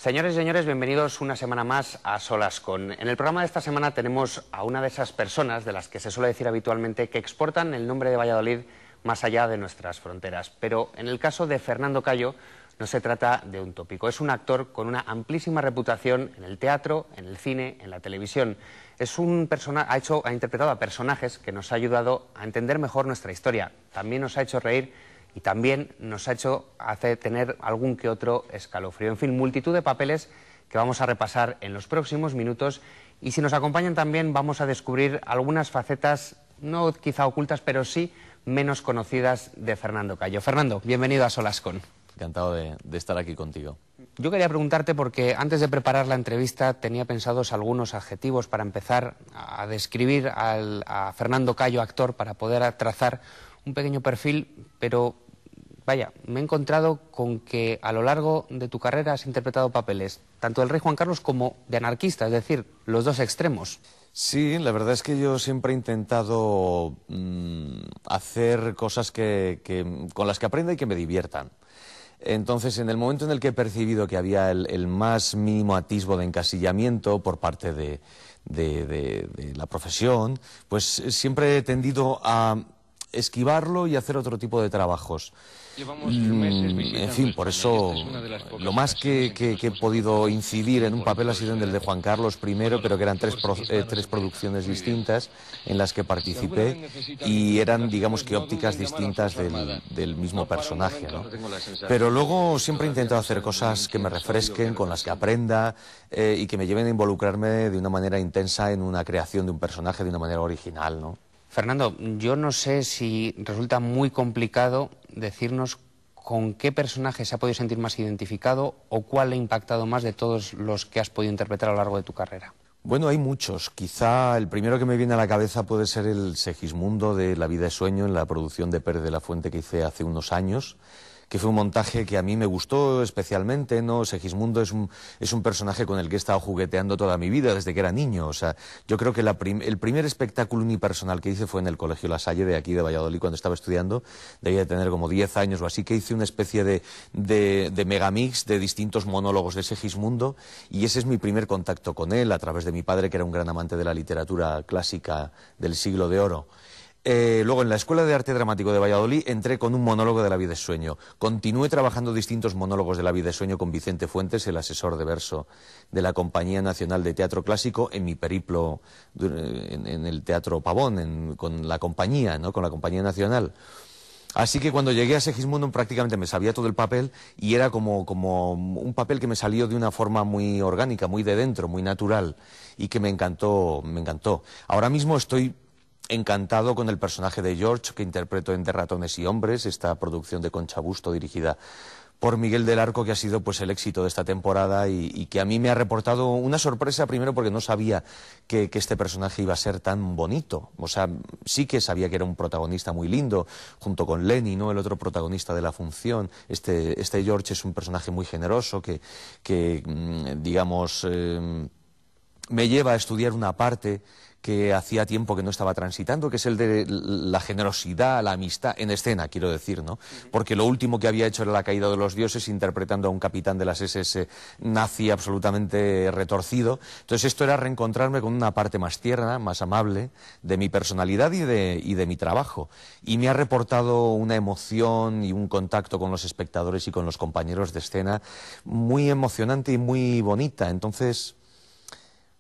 Señores y señores, bienvenidos una semana más a Solas Con. En el programa de esta semana tenemos a una de esas personas de las que se suele decir habitualmente que exportan el nombre de Valladolid más allá de nuestras fronteras. Pero en el caso de Fernando Cayo no se trata de un tópico. Es un actor con una amplísima reputación en el teatro, en el cine, en la televisión. Ha interpretado a personajes que nos ha ayudado a entender mejor nuestra historia. También nos ha hecho reír y también nos ha hecho tener algún que otro escalofrío. En fin, multitud de papeles que vamos a repasar en los próximos minutos, y si nos acompañan también vamos a descubrir algunas facetas, no quizá ocultas, pero sí menos conocidas de Fernando Cayo. Fernando, bienvenido a Solas Con. Encantado de estar aquí contigo. Yo quería preguntarte, porque antes de preparar la entrevista tenía pensados algunos adjetivos para empezar a describir a Fernando Cayo, actor, para poder trazar un pequeño perfil, pero vaya, me he encontrado con que a lo largo de tu carrera has interpretado papeles tanto del rey Juan Carlos como de anarquista, es decir, los dos extremos. Sí, la verdad es que yo siempre he intentado hacer cosas con las que aprenda y que me diviertan. Entonces, en el momento en el que he percibido que había el más mínimo atisbo de encasillamiento por parte de la profesión, pues siempre he tendido a esquivarlo y hacer otro tipo de trabajos. En fin, por eso lo más que he podido incidir en un papel ha sido en el de Juan Carlos I, pero que eran tres producciones distintas en las que participé y eran, digamos, que ópticas distintas del mismo personaje, ¿no? Pero luego siempre he intentado hacer cosas que me refresquen, con las que aprenda y que me lleven a involucrarme de una manera intensa en una creación de un personaje de una manera original, ¿no? Fernando, yo no sé si resulta muy complicado decirnos con qué personaje se ha podido sentir más identificado o cuál le ha impactado más de todos los que has podido interpretar a lo largo de tu carrera. Bueno, hay muchos. Quizá el primero que me viene a la cabeza puede ser el Segismundo de La vida de sueño, en la producción de Pérez de la Fuente que hice hace unos años, que fue un montaje que a mí me gustó especialmente, ¿no? Segismundo es un personaje con el que he estado jugueteando toda mi vida, desde que era niño. O sea, yo creo que el primer espectáculo unipersonal que hice fue en el Colegio La Salle, de aquí de Valladolid, cuando estaba estudiando. Debía de tener como 10 años o así, que hice una especie de megamix de distintos monólogos de Segismundo, y ese es mi primer contacto con él, a través de mi padre, que era un gran amante de la literatura clásica del Siglo de Oro. Luego, en la Escuela de Arte Dramático de Valladolid, entré con un monólogo de La vida de sueño. Continué trabajando distintos monólogos de La vida de sueño con Vicente Fuentes, el asesor de verso de la Compañía Nacional de Teatro Clásico, en mi periplo en el Teatro Pavón, con la compañía, ¿no? Con la Compañía Nacional. Así que cuando llegué a Segismundo prácticamente me sabía todo el papel, y era como un papel que me salió de una forma muy orgánica, muy de dentro, muy natural, y que me encantó, me encantó. Ahora mismo estoy encantado con el personaje de George, que interpreto en De ratones y hombres, esta producción de Concha Busto dirigida por Miguel del Arco, que ha sido pues el éxito de esta temporada y que a mí me ha reportado una sorpresa, primero porque no sabía que este personaje iba a ser tan bonito. O sea, sí que sabía que era un protagonista muy lindo, junto con Lenny, ¿no?, el otro protagonista de la función. Este George es un personaje muy generoso que digamos, me lleva a estudiar una parte que hacía tiempo que no estaba transitando, que es el de la generosidad, la amistad, en escena, quiero decir, ¿no? Porque lo último que había hecho era La caída de los dioses, interpretando a un capitán de las SS nazi absolutamente retorcido. Entonces esto era reencontrarme con una parte más tierna, más amable, de mi personalidad y de mi trabajo. Y me ha reportado una emoción y un contacto con los espectadores y con los compañeros de escena muy emocionante y muy bonita. Entonces,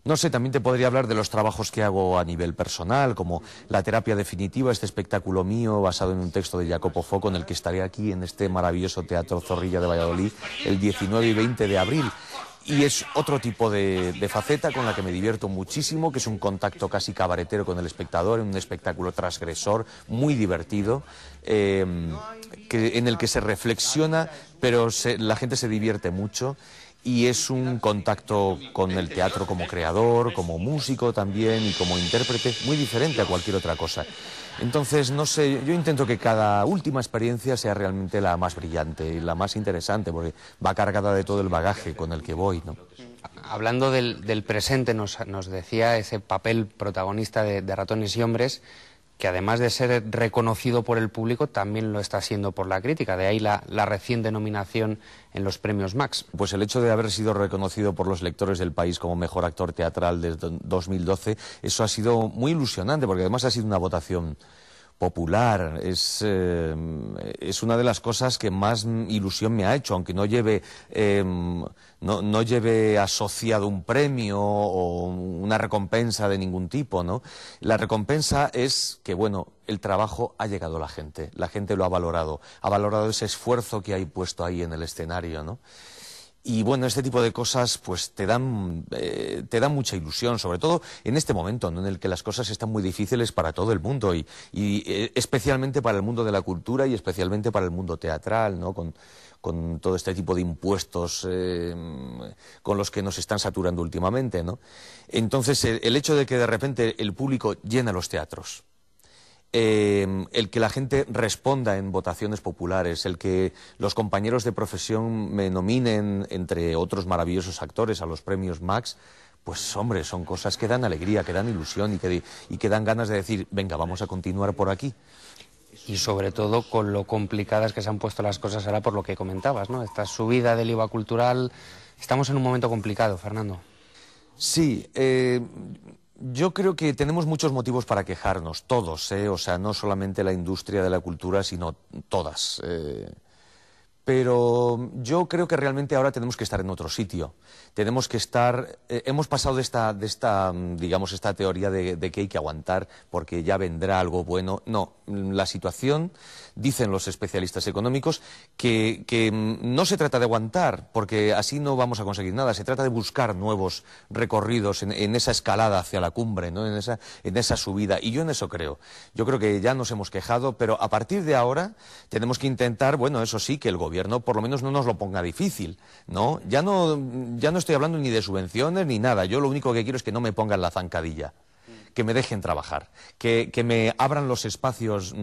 no sé, también te podría hablar de los trabajos que hago a nivel personal, como La terapia definitiva, este espectáculo mío basado en un texto de Jacopo Fo, con el que estaré aquí en este maravilloso Teatro Zorrilla de Valladolid el 19 y 20 de abril. Y es otro tipo de faceta con la que me divierto muchísimo, que es un contacto casi cabaretero con el espectador, en un espectáculo transgresor, muy divertido, en el que se reflexiona, pero la gente se divierte mucho. Y es un contacto con el teatro como creador, como músico también y como intérprete, muy diferente a cualquier otra cosa. Entonces, no sé, yo intento que cada última experiencia sea realmente la más brillante y la más interesante, porque va cargada de todo el bagaje con el que voy, ¿no? Hablando del presente, nos decía ese papel protagonista de Ratones y Hombres, que además de ser reconocido por el público, también lo está siendo por la crítica. De ahí la recién denominación en los premios Max. Pues el hecho de haber sido reconocido por los lectores del país como mejor actor teatral desde 2012, eso ha sido muy ilusionante, porque además ha sido una votación popular. Es una de las cosas que más ilusión me ha hecho, aunque no lleve no lleve asociado un premio o una recompensa de ningún tipo, ¿no? La recompensa es que, bueno, el trabajo ha llegado a la gente lo ha valorado ese esfuerzo que hay puesto ahí en el escenario, ¿no? Y bueno, este tipo de cosas pues te dan mucha ilusión, sobre todo en este momento, ¿no?, en el que las cosas están muy difíciles para todo el mundo y especialmente para el mundo de la cultura y especialmente para el mundo teatral, ¿no?, con todo este tipo de impuestos con los que nos están saturando últimamente, ¿no? Entonces, el hecho de que de repente el público llena los teatros, el que la gente responda en votaciones populares, el que los compañeros de profesión me nominen, entre otros maravillosos actores, a los premios Max, pues hombre, son cosas que dan alegría, que dan ilusión y que dan ganas de decir, venga, vamos a continuar por aquí. Y sobre todo con lo complicadas que se han puesto las cosas ahora por lo que comentabas, ¿no? Esta subida del IVA cultural, estamos en un momento complicado, Fernando. Sí, yo creo que tenemos muchos motivos para quejarnos, todos, o sea, no solamente la industria de la cultura, sino todas. Pero yo creo que realmente ahora tenemos que estar en otro sitio. Tenemos que estar... hemos pasado de esta digamos, esta teoría de que hay que aguantar porque ya vendrá algo bueno. No, la situación, dicen los especialistas económicos, que no se trata de aguantar, porque así no vamos a conseguir nada. Se trata de buscar nuevos recorridos en esa escalada hacia la cumbre, ¿no?, en esa subida. Y yo en eso creo. Yo creo que ya nos hemos quejado, pero a partir de ahora tenemos que intentar, bueno, eso sí, que el gobierno por lo menos no nos lo ponga difícil, ¿no? Ya no estoy hablando ni de subvenciones ni nada. Yo lo único que quiero es que no me pongan la zancadilla, que me dejen trabajar, que me abran los espacios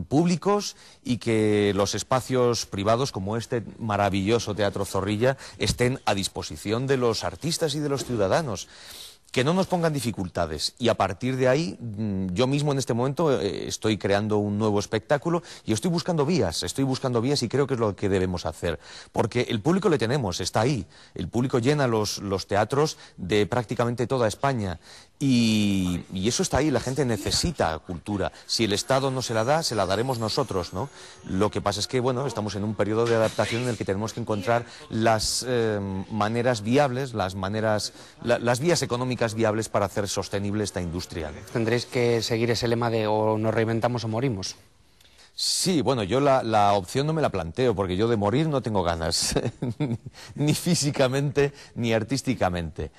públicos y que los espacios privados, como este maravilloso Teatro Zorrilla, estén a disposición de los artistas y de los ciudadanos. Que no nos pongan dificultades y a partir de ahí yo mismo en este momento estoy creando un nuevo espectáculo y estoy buscando vías y creo que es lo que debemos hacer, porque el público le tenemos, está ahí, el público llena los teatros de prácticamente toda España y eso está ahí, la gente necesita cultura. Si el Estado no se la da, se la daremos nosotros, ¿no? Lo que pasa es que, bueno, estamos en un periodo de adaptación en el que tenemos que encontrar las maneras viables, las vías económicas viables para hacer sostenible esta industria. Tendréis que seguir ese lema de o nos reinventamos o morimos. Sí, bueno, yo la opción no me la planteo, porque yo de morir no tengo ganas, ni físicamente ni artísticamente.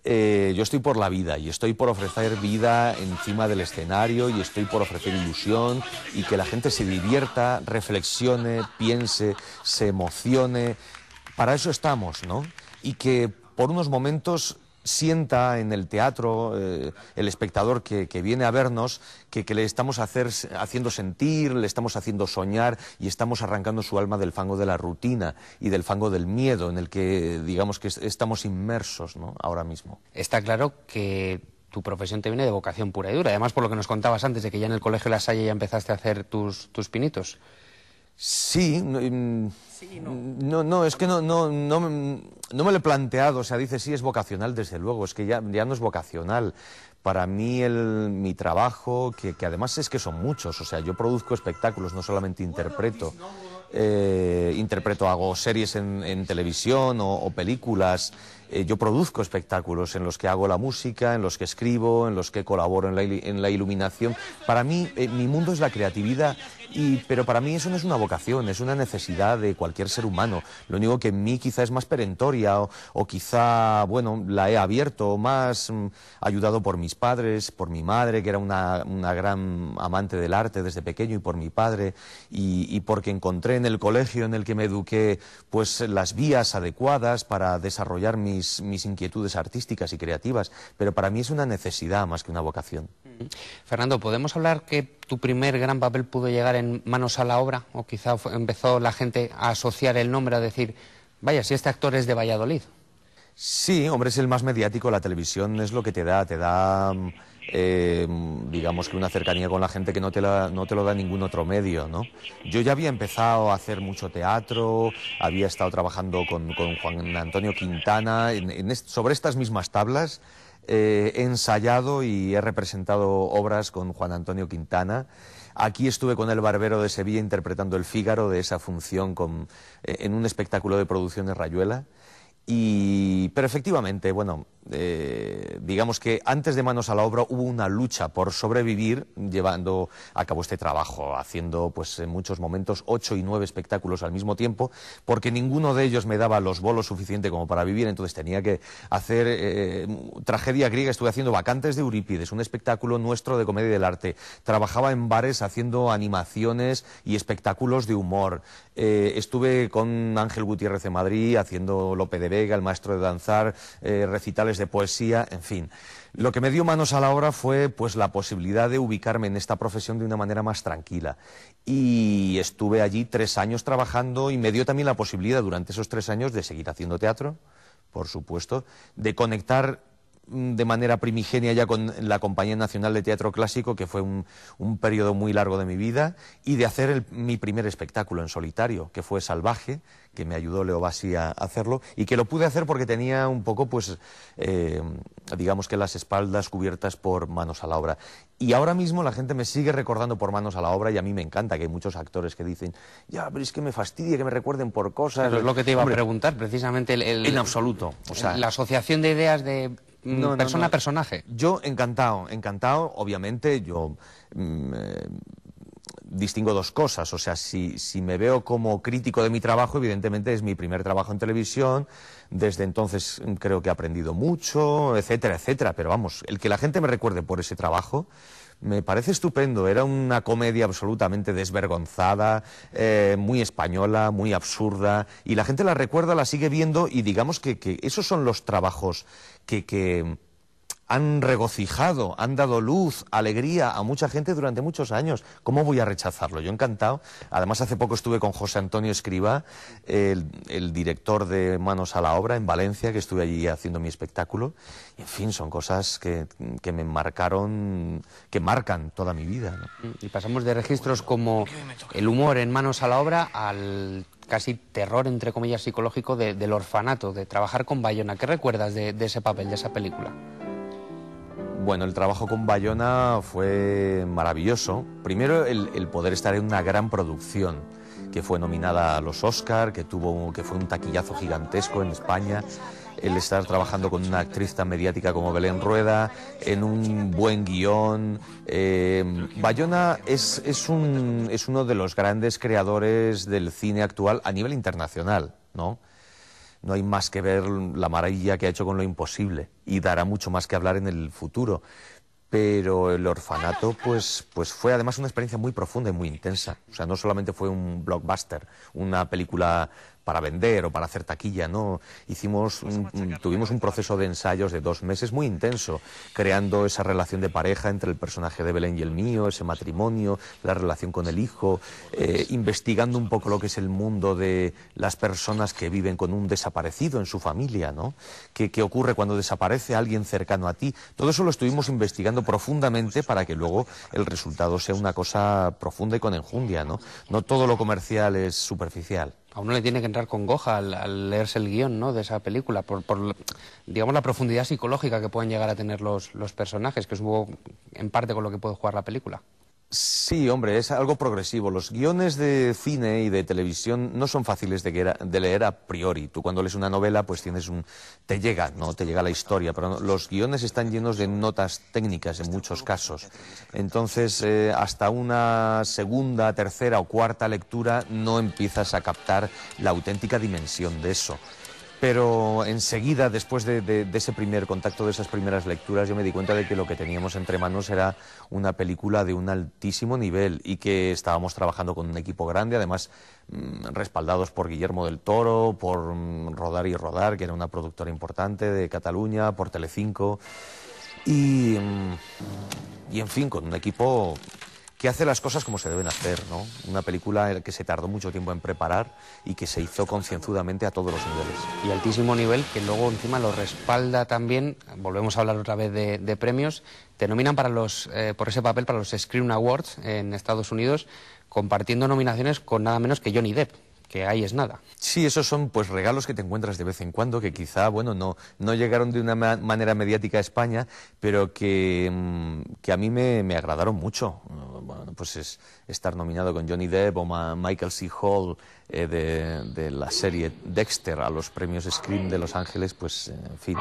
Yo estoy por la vida y estoy por ofrecer vida encima del escenario y estoy por ofrecer ilusión y que la gente se divierta, reflexione, piense, se emocione. Para eso estamos, ¿no? Y que por unos momentos sienta en el teatro el espectador que viene a vernos que le estamos haciendo sentir, le estamos haciendo soñar y estamos arrancando su alma del fango de la rutina y del fango del miedo en el que digamos que estamos inmersos, ¿no?, ahora mismo. Está claro que tu profesión te viene de vocación pura y dura, además por lo que nos contabas antes de que ya en el Colegio La Salle ya empezaste a hacer tus pinitos. Sí, es que no me lo he planteado, o sea, dice sí es vocacional, desde luego, es que ya no es vocacional. Para mí mi trabajo, que además es que son muchos, o sea, yo produzco espectáculos, no solamente interpreto. Hago series en televisión o películas. Yo produzco espectáculos en los que hago la música, en los que escribo, en los que colaboro en la iluminación. Para mí, mi mundo es la creatividad, pero para mí eso no es una vocación, es una necesidad de cualquier ser humano. Lo único que en mí quizá es más perentoria o quizá, bueno, la he abierto más, ayudado por mis padres, por mi madre, que era una gran amante del arte desde pequeño, y por mi padre, y porque encontré en el colegio en el que me eduqué pues las vías adecuadas para desarrollar mis inquietudes artísticas y creativas, pero para mí es una necesidad más que una vocación. Fernando, ¿podemos hablar que tu primer gran papel pudo llegar en Manos a la obra? O quizá empezó la gente a asociar el nombre, a decir, vaya, si este actor es de Valladolid. Sí, hombre, es el más mediático, la televisión es lo que te da digamos que una cercanía con la gente que no te lo da ningún otro medio, ¿no? Yo ya había empezado a hacer mucho teatro, había estado trabajando con Juan Antonio Quintana, sobre estas mismas tablas. He ensayado y he representado obras con Juan Antonio Quintana. Aquí estuve con El Barbero de Sevilla interpretando el Fígaro de esa función en un espectáculo de Producciones Rayuela. Pero efectivamente, bueno, digamos que antes de Manos a la Obra hubo una lucha por sobrevivir llevando a cabo este trabajo, haciendo pues en muchos momentos 8 y 9 espectáculos al mismo tiempo, porque ninguno de ellos me daba los bolos suficientes como para vivir, entonces tenía que hacer tragedia griega. Estuve haciendo Vacantes de Eurípides, un espectáculo nuestro de comedia del arte. Trabajaba en bares haciendo animaciones y espectáculos de humor. Estuve con Ángel Gutiérrez de Madrid haciendo Lope de Vega, el maestro de danzar, recitales de poesía, en fin. Lo que me dio Manos a la Obra fue pues la posibilidad de ubicarme en esta profesión de una manera más tranquila. Y estuve allí 3 años trabajando y me dio también la posibilidad durante esos 3 años de seguir haciendo teatro, por supuesto, de conectar de manera primigenia ya con la Compañía Nacional de Teatro Clásico, que fue un periodo muy largo de mi vida, y de hacer mi primer espectáculo en solitario, que fue Salvaje, que me ayudó Leo Bassi a hacerlo, y que lo pude hacer porque tenía un poco, pues, digamos que las espaldas cubiertas por Manos a la Obra. Y ahora mismo la gente me sigue recordando por Manos a la Obra, y a mí me encanta, que hay muchos actores que dicen, ya, pero es que me fastidia que me recuerden por cosas. Pero es lo que te iba a preguntar, precisamente. En absoluto. O sea, la asociación de ideas de persona-personaje. Yo encantado, obviamente, yo distingo 2 cosas, o sea, si me veo como crítico de mi trabajo, evidentemente es mi primer trabajo en televisión, desde entonces creo que he aprendido mucho, etcétera, etcétera, pero vamos, el que la gente me recuerde por ese trabajo me parece estupendo. Era una comedia absolutamente desvergonzada, muy española, muy absurda, y la gente la recuerda, la sigue viendo, y digamos que esos son los trabajos que han regocijado, han dado luz, alegría a mucha gente durante muchos años. ¿Cómo voy a rechazarlo? Yo encantado. Además, hace poco estuve con José Antonio Escrivá, el director de Manos a la Obra en Valencia, que estuve allí haciendo mi espectáculo. Y, en fin, son cosas que me marcaron, que marcan toda mi vida, ¿no? Y pasamos de registros como el humor en Manos a la Obra al casi terror, entre comillas, psicológico del orfanato, de trabajar con Bayona. ¿Qué recuerdas de ese papel, de esa película? Bueno, el trabajo con Bayona fue maravilloso. Primero, el poder estar en una gran producción que fue nominada a los Oscar, que fue un taquillazo gigantesco en España. El estar trabajando con una actriz tan mediática como Belén Rueda, en un buen guión. Bayona es uno de los grandes creadores del cine actual a nivel internacional, ¿no? No hay más que ver la maravilla que ha hecho con Lo Imposible, y dará mucho más que hablar en el futuro. Pero El Orfanato pues fue además una experiencia muy profunda y muy intensa. O sea, no solamente fue un blockbuster, una película para vender o para hacer taquilla, no. Tuvimos un proceso de ensayos de 2 meses muy intenso, creando esa relación de pareja entre el personaje de Belén y el mío, ese matrimonio, la relación con el hijo, investigando un poco lo que es el mundo de las personas que viven con un desaparecido en su familia, ¿no? ¿Qué ocurre cuando desaparece alguien cercano a ti? Todo eso lo estuvimos investigando profundamente para que luego el resultado sea una cosa profunda y con enjundia, ¿no? No todo lo comercial es superficial. A uno le tiene que entrar congoja al leerse el guión, ¿no?, de esa película, por digamos, la profundidad psicológica que pueden llegar a tener los personajes, que es en parte con lo que puede jugar la película. Sí, hombre, es algo progresivo. Los guiones de cine y de televisión no son fáciles de leer a priori. Tú cuando lees una novela, pues te llega, ¿no? Te llega la historia, pero no, los guiones están llenos de notas técnicas en muchos casos. Entonces, hasta una segunda, tercera o cuarta lectura no empiezas a captar la auténtica dimensión de eso. Pero enseguida, después de ese primer contacto, de esas primeras lecturas, yo me di cuenta de que lo que teníamos entre manos era una película de un altísimo nivel y que estábamos trabajando con un equipo grande, además respaldados por Guillermo del Toro, por Rodar y Rodar, que era una productora importante de Cataluña, por Telecinco y en fin, con un equipo que hace las cosas como se deben hacer, ¿no? Una película que se tardó mucho tiempo en preparar y que se hizo concienzudamente a todos los niveles. Y altísimo nivel, que luego encima lo respalda también. Volvemos a hablar otra vez de premios. Te nominan para por ese papel para los Screen Awards en Estados Unidos, compartiendo nominaciones con nada menos que Johnny Depp, que ahí es nada. Sí, esos son pues regalos que te encuentras de vez en cuando, que quizá, bueno, no llegaron de una manera mediática a España, pero que a mí me agradaron mucho. Bueno, pues estar nominado con Johnny Depp o Michael C. Hall de la serie Dexter a los premios Scream de Los Ángeles, pues en fin,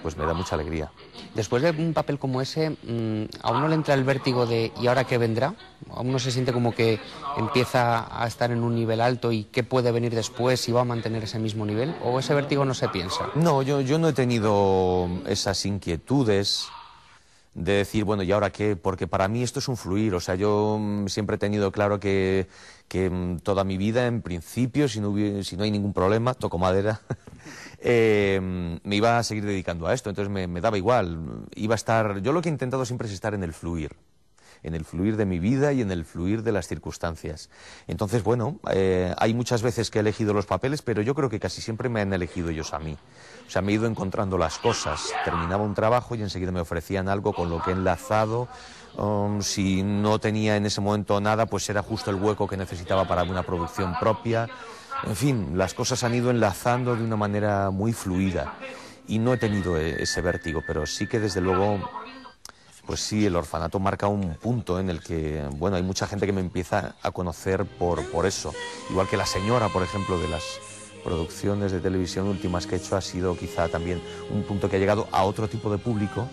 pues me da mucha alegría. Después de un papel como ese, ¿a uno le entra el vértigo de ¿y ahora qué vendrá? ¿A uno se siente como que empieza a estar en un nivel alto y qué puede venir después, si va a mantener ese mismo nivel? ¿O ese vértigo no se piensa? No, yo no he tenido esas inquietudes de decir, bueno, ¿y ahora qué? Porque para mí esto es un fluir. O sea, yo siempre he tenido claro que toda mi vida, en principio, si no hay ningún problema, toco madera, me iba a seguir dedicando a esto. Entonces me daba igual. Yo lo que he intentado siempre es estar en el fluir de mi vida y en el fluir de las circunstancias. Entonces, bueno, hay muchas veces que he elegido los papeles, pero yo creo que casi siempre me han elegido ellos a mí. O sea, me he ido encontrando las cosas. Terminaba un trabajo y enseguida me ofrecían algo con lo que he enlazado. Si no tenía en ese momento nada, pues era justo el hueco que necesitaba para una producción propia. En fin, las cosas han ido enlazando de una manera muy fluida. Y no he tenido ese vértigo, pero sí que desde luego... Pues sí, El Orfanato marca un punto en el que, bueno, hay mucha gente que me empieza a conocer por eso. Igual que La Señora, por ejemplo, de las producciones de televisión últimas que he hecho, ha sido quizá también un punto que ha llegado a otro tipo de público.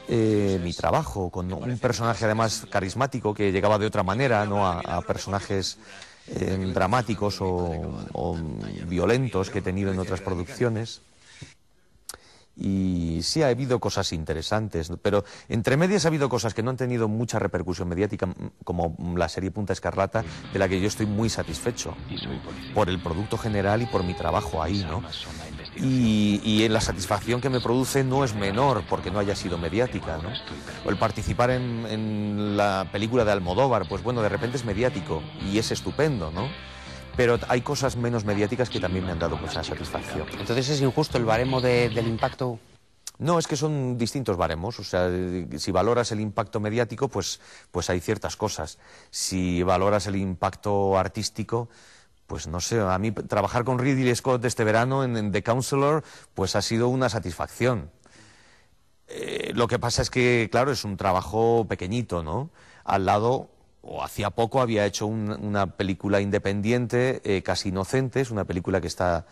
Mi trabajo, con un personaje además carismático que llegaba de otra manera, ¿no? A personajes dramáticos o violentos que he tenido en otras producciones. Y sí ha habido cosas interesantes, pero entre medias ha habido cosas que no han tenido mucha repercusión mediática, como la serie Punta Escarlata, de la que yo estoy muy satisfecho por el producto general y por mi trabajo ahí, ¿no? Y la satisfacción que me produce no es menor porque no haya sido mediática, ¿no? O el participar en la película de Almodóvar, pues bueno, de repente es mediático y es estupendo, ¿no? Pero hay cosas menos mediáticas que también me han dado mucha satisfacción. Entonces, ¿es injusto el baremo del impacto? No, es que son distintos baremos. O sea, si valoras el impacto mediático, pues hay ciertas cosas. Si valoras el impacto artístico, pues no sé, a mí trabajar con Ridley Scott este verano en The Counselor, pues ha sido una satisfacción. Lo que pasa es que, claro, es un trabajo pequeñito, ¿no? Al lado... o hacía poco había hecho una película independiente, Casi Inocentes, una película que está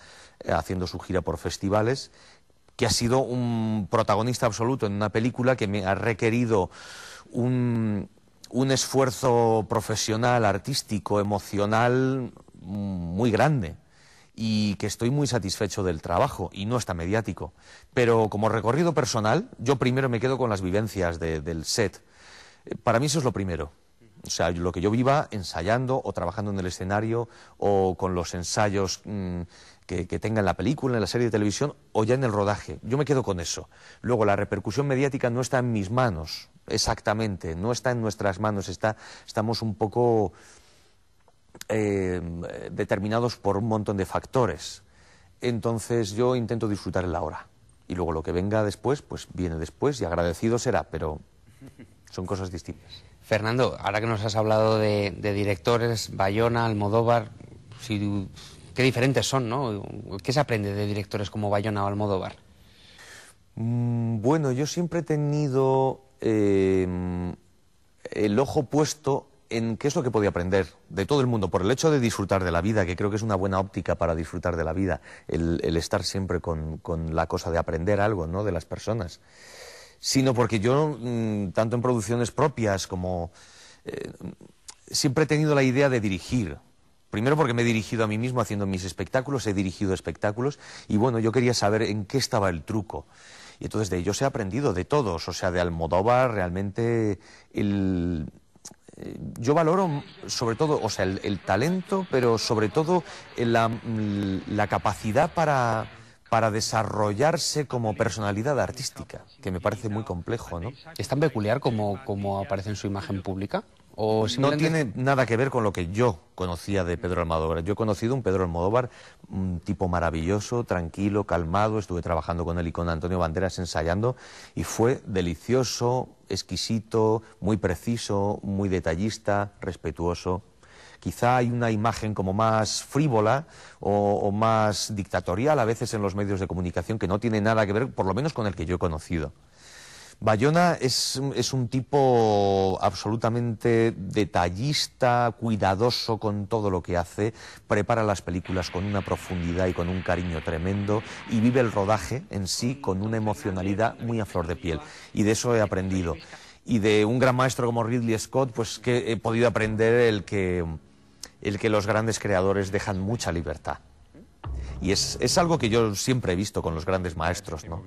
haciendo su gira por festivales, que ha sido un protagonista absoluto en una película que me ha requerido un esfuerzo profesional, artístico, emocional muy grande, y que estoy muy satisfecho del trabajo, y no está mediático. Pero como recorrido personal, yo primero me quedo con las vivencias del set. Para mí eso es lo primero. O sea, lo que yo viva ensayando o trabajando en el escenario o con los ensayos que tenga en la película, en la serie de televisión o ya en el rodaje. Yo me quedo con eso. Luego, la repercusión mediática no está en mis manos, exactamente, no está en nuestras manos. Estamos un poco determinados por un montón de factores. Entonces yo intento disfrutar el ahora. Y luego lo que venga después, pues viene después y agradecido será, pero son cosas distintas. Fernando, ahora que nos has hablado de directores, Bayona, Almodóvar, qué diferentes son, ¿no? ¿Qué se aprende de directores como Bayona o Almodóvar? Bueno, yo siempre he tenido el ojo puesto en qué es lo que podía aprender de todo el mundo, por el hecho de disfrutar de la vida, que creo que es una buena óptica para disfrutar de la vida, el estar siempre con la cosa de aprender algo, ¿no?, de las personas. Sino porque yo, tanto en producciones propias como... siempre he tenido la idea de dirigir. Primero porque me he dirigido a mí mismo haciendo mis espectáculos, he dirigido espectáculos, y bueno, yo quería saber en qué estaba el truco. Y entonces de ellos he aprendido, de todos, o sea, de Almodóvar, realmente yo valoro sobre todo, o sea, el talento, pero sobre todo la capacidad para desarrollarse como personalidad artística, que me parece muy complejo, ¿no? ¿Es tan peculiar como aparece en su imagen pública? ¿O no simplemente... tiene nada que ver con lo que yo conocía de Pedro Almodóvar. Yo he conocido un Pedro Almodóvar, un tipo maravilloso, tranquilo, calmado. Estuve trabajando con él y con Antonio Banderas ensayando y fue delicioso, exquisito, muy preciso, muy detallista, respetuoso. Quizá hay una imagen como más frívola o más dictatorial a veces en los medios de comunicación que no tiene nada que ver, por lo menos con el que yo he conocido. Bayona es un tipo absolutamente detallista, cuidadoso con todo lo que hace, prepara las películas con una profundidad y con un cariño tremendo y vive el rodaje en sí con una emocionalidad muy a flor de piel. Y de eso he aprendido. Y de un gran maestro como Ridley Scott, pues que he podido aprender el que los grandes creadores dejan mucha libertad. Y es algo que yo siempre he visto con los grandes maestros, ¿no?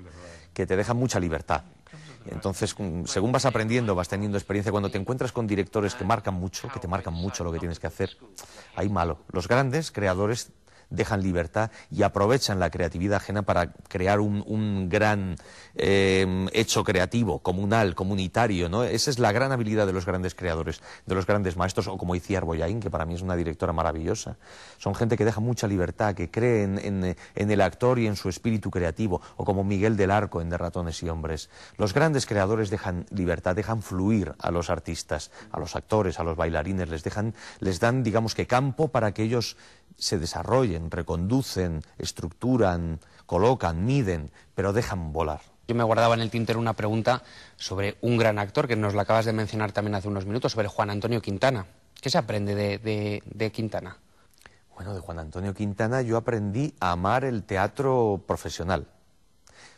Que te dejan mucha libertad. Entonces, según vas aprendiendo, vas teniendo experiencia, cuando te encuentras con directores que marcan mucho, que te marcan mucho lo que tienes que hacer, ahí malo. Los grandes creadores dejan libertad y aprovechan la creatividad ajena para crear un gran hecho creativo, comunal, comunitario, ¿no? Esa es la gran habilidad de los grandes creadores, de los grandes maestros, o como Itziar Bollaín, que para mí es una directora maravillosa. Son gente que deja mucha libertad, que cree en el actor y en su espíritu creativo, o como Miguel del Arco en De ratones y hombres. Los grandes creadores dejan libertad, dejan fluir a los artistas, a los actores, a los bailarines, les dan, digamos que campo para que ellos se desarrollen, reconducen, estructuran, colocan, miden, pero dejan volar. Yo me guardaba en el tintero una pregunta sobre un gran actor, que nos la acabas de mencionar también hace unos minutos, sobre Juan Antonio Quintana. ¿Qué se aprende de Quintana? Bueno, de Juan Antonio Quintana yo aprendí a amar el teatro profesional.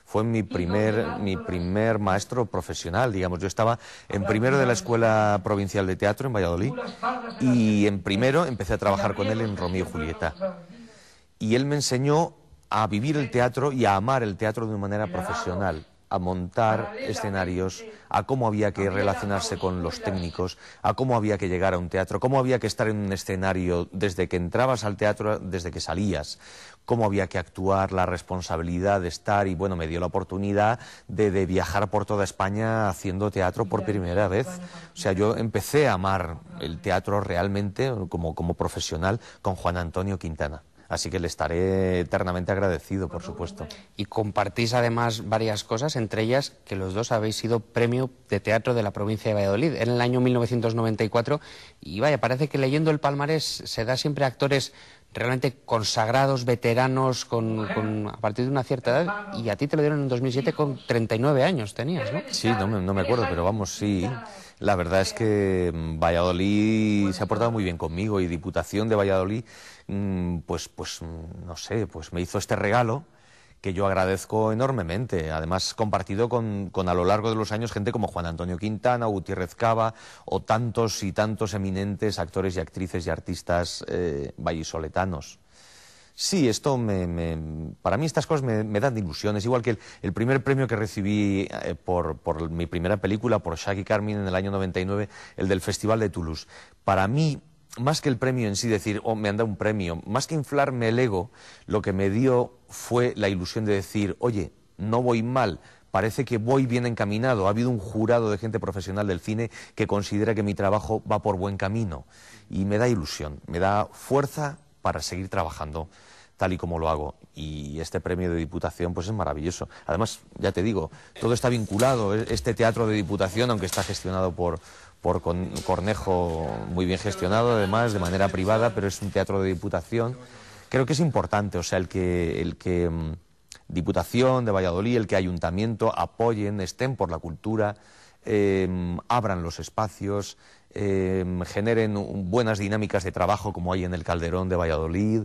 Fue mi primer maestro profesional, digamos. Yo estaba en primero de la Escuela Provincial de Teatro en Valladolid y en primero empecé a trabajar con él en Romeo y Julieta. Y él me enseñó a vivir el teatro y a amar el teatro de una manera profesional, a montar escenarios, a cómo había que relacionarse con los técnicos, a cómo había que llegar a un teatro, cómo había que estar en un escenario desde que entrabas al teatro, desde que salías, cómo había que actuar, la responsabilidad de estar, y bueno, me dio la oportunidad de viajar por toda España haciendo teatro por primera vez. O sea, yo empecé a amar el teatro realmente como profesional con Juan Antonio Quintana. Así que le estaré eternamente agradecido, por supuesto. Y compartís además varias cosas, entre ellas que los dos habéis sido premio de teatro de la provincia de Valladolid en el año 1994. Y vaya, parece que leyendo el palmarés se da siempre a actores realmente consagrados, veteranos, a partir de una cierta edad. Y a ti te lo dieron en 2007 con 39 años tenías, ¿no? Sí, no me acuerdo, pero vamos, sí. La verdad es que Valladolid se ha portado muy bien conmigo y Diputación de Valladolid, pues no sé, pues me hizo este regalo que yo agradezco enormemente. Además, compartido con a lo largo de los años gente como Juan Antonio Quintana o Gutiérrez Cava o tantos y tantos eminentes actores y actrices y artistas vallisoletanos. Sí, esto para mí estas cosas me dan ilusiones, igual que el primer premio que recibí por mi primera película, por Shaggy Carmine en el año 99, el del Festival de Toulouse. Para mí, más que el premio en sí, decir, oh, me han dado un premio, más que inflarme el ego, lo que me dio fue la ilusión de decir, oye, no voy mal, parece que voy bien encaminado. Ha habido un jurado de gente profesional del cine que considera que mi trabajo va por buen camino. Y me da ilusión, me da fuerza para seguir trabajando tal y como lo hago. Y este premio de Diputación pues es maravilloso. Además, ya te digo, todo está vinculado. Este teatro de Diputación, aunque está gestionado por Cornejo, muy bien gestionado, además, de manera privada, pero es un teatro de Diputación. Creo que es importante, o sea, el que Diputación de Valladolid, el que Ayuntamiento apoyen, estén por la cultura, abran los espacios, generen buenas dinámicas de trabajo como hay en el Calderón de Valladolid.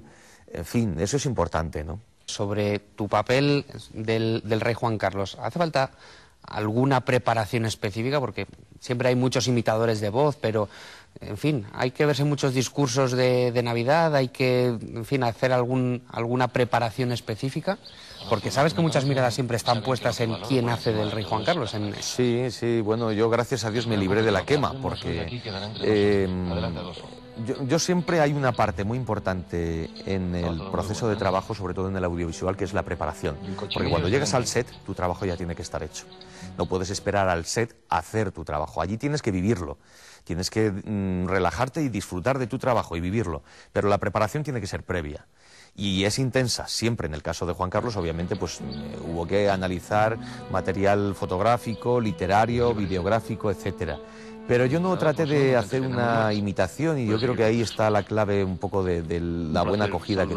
En fin, eso es importante, ¿no? Sobre tu papel del rey Juan Carlos, ¿hace falta alguna preparación específica? Porque siempre hay muchos imitadores de voz, pero, en fin, hay que verse muchos discursos de Navidad, hay que, en fin, hacer alguna preparación específica, porque sabes que muchas miradas siempre están puestas en quién hace del rey Juan Carlos. Sí, bueno, yo gracias a Dios me libré de la quema, porque yo siempre hay una parte muy importante en el proceso de trabajo, sobre todo en el audiovisual, que es la preparación. Porque cuando llegas al set, tu trabajo ya tiene que estar hecho. No puedes esperar al set a hacer tu trabajo. trabajo, allí tienes que vivirlo, tienes que relajarte y disfrutar de tu trabajo y vivirlo, pero la preparación tiene que ser previa. Y es intensa, siempre. En el caso de Juan Carlos, obviamente, pues hubo que analizar material fotográfico, literario, videográfico, etcétera. Pero yo no traté de hacer una imitación y yo creo que ahí está la clave un poco de la buena acogida que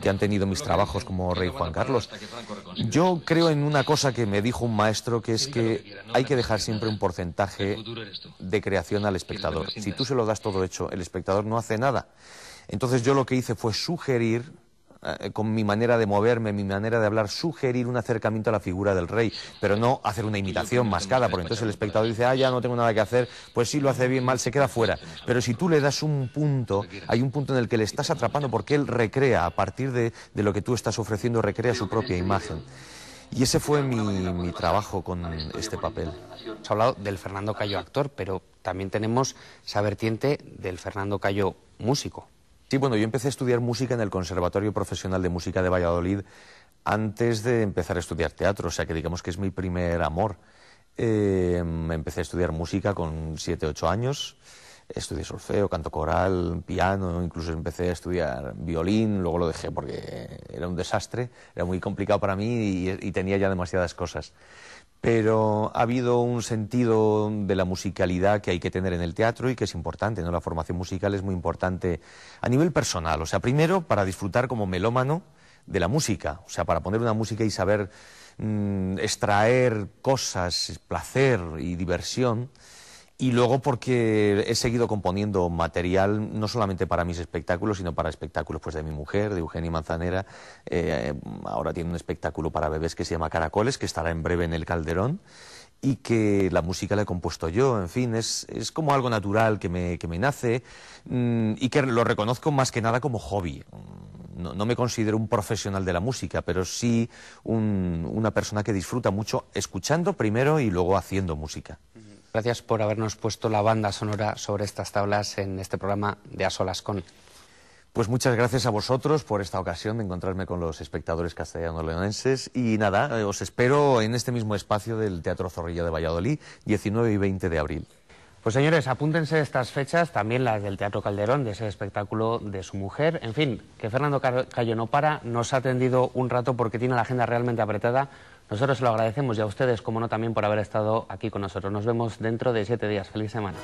que han tenido mis trabajos como Rey Juan Carlos. Yo creo en una cosa que me dijo un maestro, que es que hay que dejar siempre un porcentaje de creación al espectador. Si tú se lo das todo hecho, el espectador no hace nada. Entonces yo lo que hice fue sugerir, con mi manera de moverme, mi manera de hablar, sugerir un acercamiento a la figura del rey, pero no hacer una imitación mascada, porque entonces el espectador dice, ah, ya no tengo nada que hacer, pues sí, lo hace bien, mal, se queda fuera. Pero si tú le das un punto, hay un punto en el que le estás atrapando, porque él recrea, a partir de lo que tú estás ofreciendo, recrea su propia imagen. Y ese fue mi trabajo con este papel. Hemos hablado del Fernando Cayo actor, pero también tenemos esa vertiente del Fernando Cayo músico. Sí, bueno, yo empecé a estudiar música en el Conservatorio Profesional de Música de Valladolid antes de empezar a estudiar teatro, o sea que digamos que es mi primer amor. Empecé a estudiar música con 7, 8 años, estudié solfeo, canto coral, piano, incluso empecé a estudiar violín, luego lo dejé porque era un desastre, era muy complicado para mí y tenía ya demasiadas cosas. Pero ha habido un sentido de la musicalidad que hay que tener en el teatro y que es importante, ¿no? La formación musical es muy importante a nivel personal, o sea, primero para disfrutar como melómano de la música, o sea, para poner una música y saber extraer cosas, placer y diversión. Y luego porque he seguido componiendo material no solamente para mis espectáculos, sino para espectáculos pues de mi mujer, de Eugenia Manzanera. Ahora tiene un espectáculo para bebés que se llama Caracoles, que estará en breve en el Calderón, y que la música la he compuesto yo. En fin, es como algo natural que me nace y que lo reconozco más que nada como hobby. No me considero un profesional de la música, pero sí una persona que disfruta mucho escuchando primero y luego haciendo música. Gracias por habernos puesto la banda sonora sobre estas tablas en este programa de A Solas Con. Pues muchas gracias a vosotros por esta ocasión de encontrarme con los espectadores castellano-leonenses y nada, os espero en este mismo espacio del Teatro Zorrilla de Valladolid, 19 y 20 de abril. Pues señores, apúntense estas fechas, también las del Teatro Calderón, de ese espectáculo de su mujer. En fin, que Fernando Cayo no para, nos ha atendido un rato porque tiene la agenda realmente apretada. Nosotros se lo agradecemos y a ustedes, como no, también por haber estado aquí con nosotros. Nos vemos dentro de 7 días. Feliz semana.